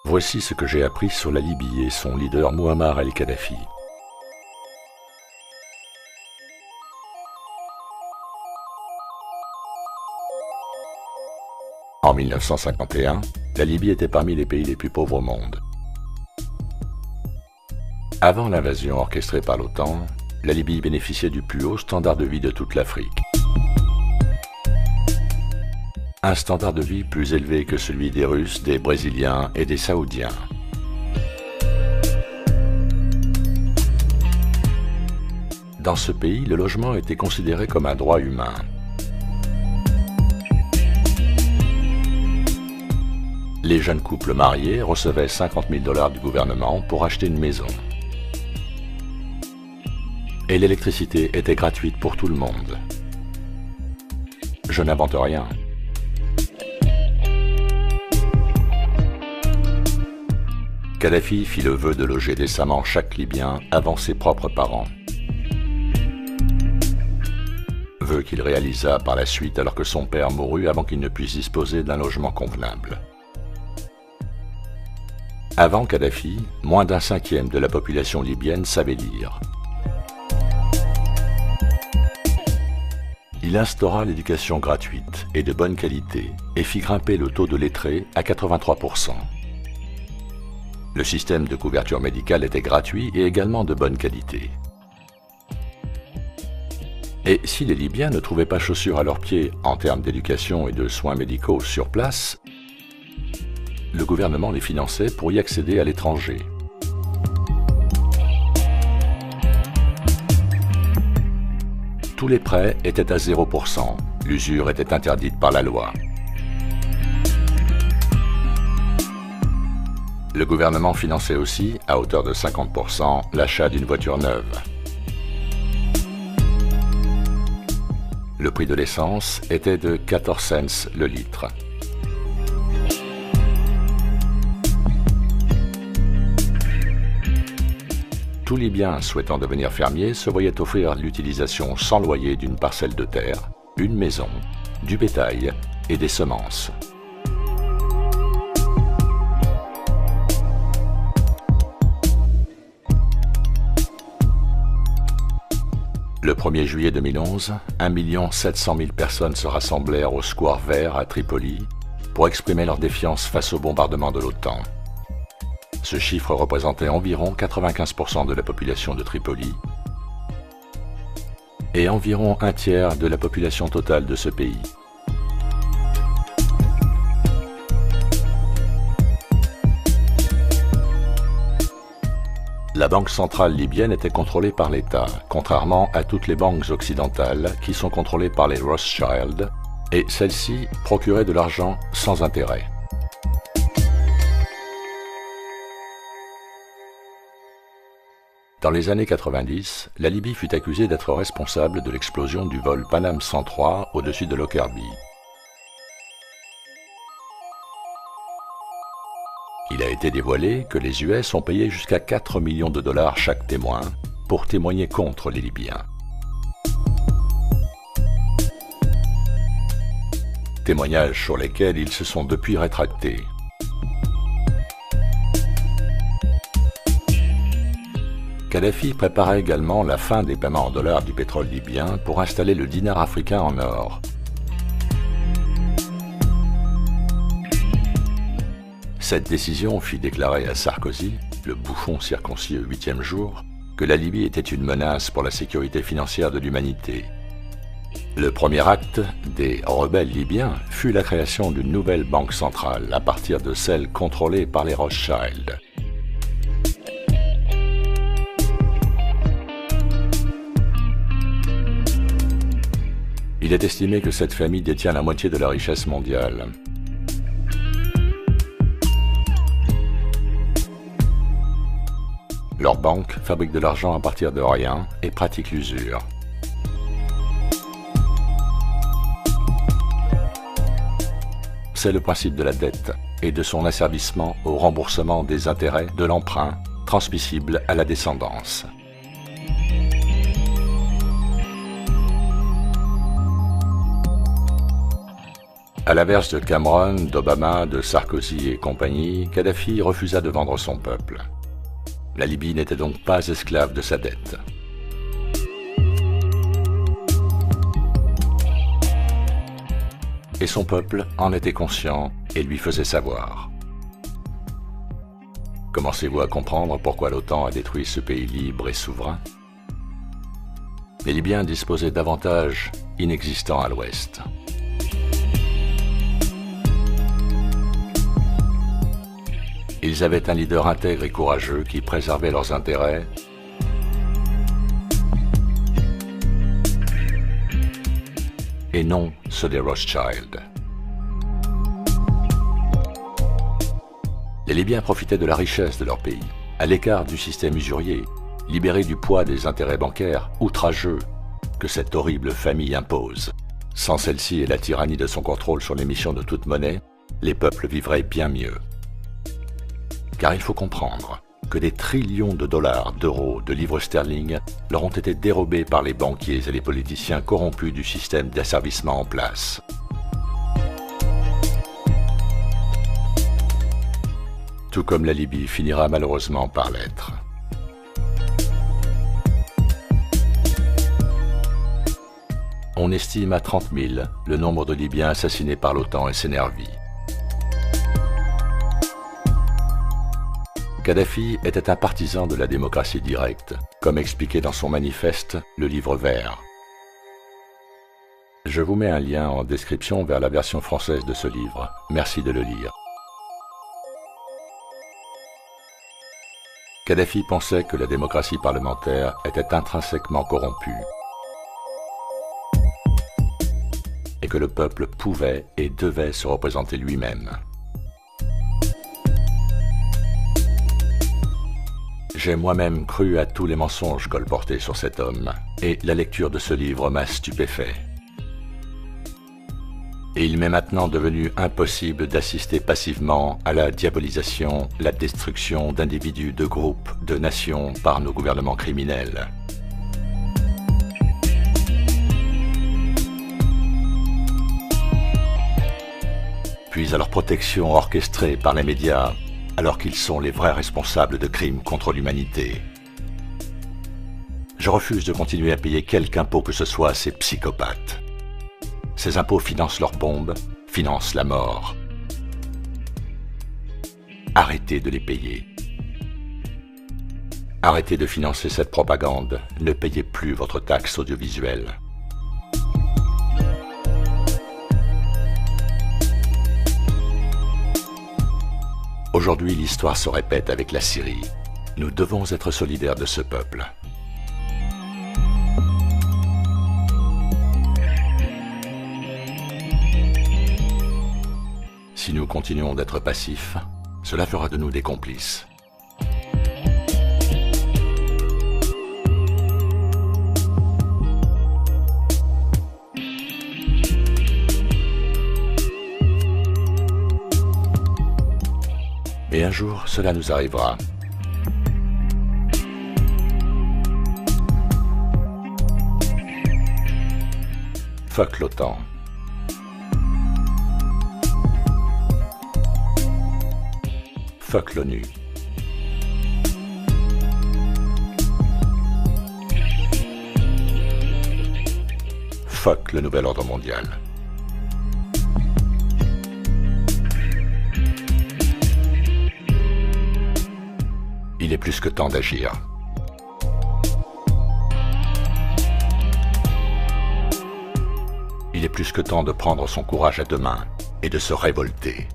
Voici ce que j'ai appris sur la Libye et son leader Mouammar el-Kadhafi. En 1951, la Libye était parmi les pays les plus pauvres au monde. Avant l'invasion orchestrée par l'OTAN, la Libye bénéficiait du plus haut standard de vie de toute l'Afrique. Un standard de vie plus élevé que celui des Russes, des Brésiliens et des Saoudiens. Dans ce pays, le logement était considéré comme un droit humain. Les jeunes couples mariés recevaient 50 000 $ du gouvernement pour acheter une maison. Et l'électricité était gratuite pour tout le monde. Je n'invente rien. Kadhafi fit le vœu de loger décemment chaque Libyen avant ses propres parents. Vœu qu'il réalisa par la suite alors que son père mourut avant qu'il ne puisse disposer d'un logement convenable. Avant Kadhafi, moins d'un cinquième de la population libyenne savait lire. Il instaura l'éducation gratuite et de bonne qualité et fit grimper le taux de lettrés à 83%. Le système de couverture médicale était gratuit et également de bonne qualité. Et si les Libyens ne trouvaient pas chaussures à leurs pieds en termes d'éducation et de soins médicaux sur place, le gouvernement les finançait pour y accéder à l'étranger. Tous les prêts étaient à 0%. L'usure était interdite par la loi. Le gouvernement finançait aussi, à hauteur de 50%, l'achat d'une voiture neuve. Le prix de l'essence était de 14 cents le litre. Tout Libyen souhaitant devenir fermier se voyait offrir l'utilisation sans loyer d'une parcelle de terre, une maison, du bétail et des semences. Le 1er juillet 2011, 1 700 000 personnes se rassemblèrent au Square Vert à Tripoli pour exprimer leur défiance face au bombardement de l'OTAN. Ce chiffre représentait environ 95% de la population de Tripoli et environ un tiers de la population totale de ce pays. La banque centrale libyenne était contrôlée par l'État, contrairement à toutes les banques occidentales qui sont contrôlées par les Rothschild, et celles-ci procuraient de l'argent sans intérêt. Dans les années 90, la Libye fut accusée d'être responsable de l'explosion du vol Panam 103 au-dessus de Lockerbie. Il a été dévoilé que les US ont payé jusqu'à 4 millions de $ chaque témoin pour témoigner contre les Libyens. Témoignages sur lesquels ils se sont depuis rétractés. Kadhafi préparait également la fin des paiements en dollars du pétrole libyen pour installer le dinar africain en or. Cette décision fit déclarer à Sarkozy, le bouffon circoncis au 8e jour, que la Libye était une menace pour la sécurité financière de l'humanité. Le premier acte des rebelles libyens fut la création d'une nouvelle banque centrale à partir de celle contrôlée par les Rothschild. Il est estimé que cette famille détient la moitié de la richesse mondiale. Leur banque fabrique de l'argent à partir de rien et pratique l'usure. C'est le principe de la dette et de son asservissement au remboursement des intérêts de l'emprunt transmissible à la descendance. À l'inverse de Cameron, d'Obama, de Sarkozy et compagnie, Kadhafi refusa de vendre son peuple. La Libye n'était donc pas esclave de sa dette. Et son peuple en était conscient et lui faisait savoir. Commencez-vous à comprendre pourquoi l'OTAN a détruit ce pays libre et souverain? Les Libyens disposaient d'avantages inexistants à l'ouest. Ils avaient un leader intègre et courageux qui préservait leurs intérêts et non ceux des Rothschild. Les Libyens profitaient de la richesse de leur pays, à l'écart du système usurier, libérés du poids des intérêts bancaires outrageux que cette horrible famille impose. Sans celle-ci et la tyrannie de son contrôle sur l'émission de toute monnaie, les peuples vivraient bien mieux. Car il faut comprendre que des trillions de dollars, d'euros, de livres sterling leur ont été dérobés par les banquiers et les politiciens corrompus du système d'asservissement en place. Tout comme la Libye finira malheureusement par l'être. On estime à 30 000 le nombre de Libyens assassinés par l'OTAN et ses nervis. Kadhafi était un partisan de la démocratie directe, comme expliqué dans son manifeste « Le Livre vert ». Je vous mets un lien en description vers la version française de ce livre. Merci de le lire. Kadhafi pensait que la démocratie parlementaire était intrinsèquement corrompue et que le peuple pouvait et devait se représenter lui-même. J'ai moi-même cru à tous les mensonges colportés sur cet homme, et la lecture de ce livre m'a stupéfait. Et il m'est maintenant devenu impossible d'assister passivement à la diabolisation, la destruction d'individus, de groupes, de nations par nos gouvernements criminels. Puis à leur protection orchestrée par les médias, alors qu'ils sont les vrais responsables de crimes contre l'humanité. Je refuse de continuer à payer quelque impôt que ce soit à ces psychopathes. Ces impôts financent leurs bombes, financent la mort. Arrêtez de les payer. Arrêtez de financer cette propagande, ne payez plus votre taxe audiovisuelle. Aujourd'hui, l'histoire se répète avec la Syrie. Nous devons être solidaires de ce peuple. Si nous continuons d'être passifs, cela fera de nous des complices. Et un jour, cela nous arrivera. Fuck l'OTAN. Fuck l'ONU. Fuck le nouvel ordre mondial. Il est plus que temps d'agir. Il est plus que temps de prendre son courage à deux mains et de se révolter.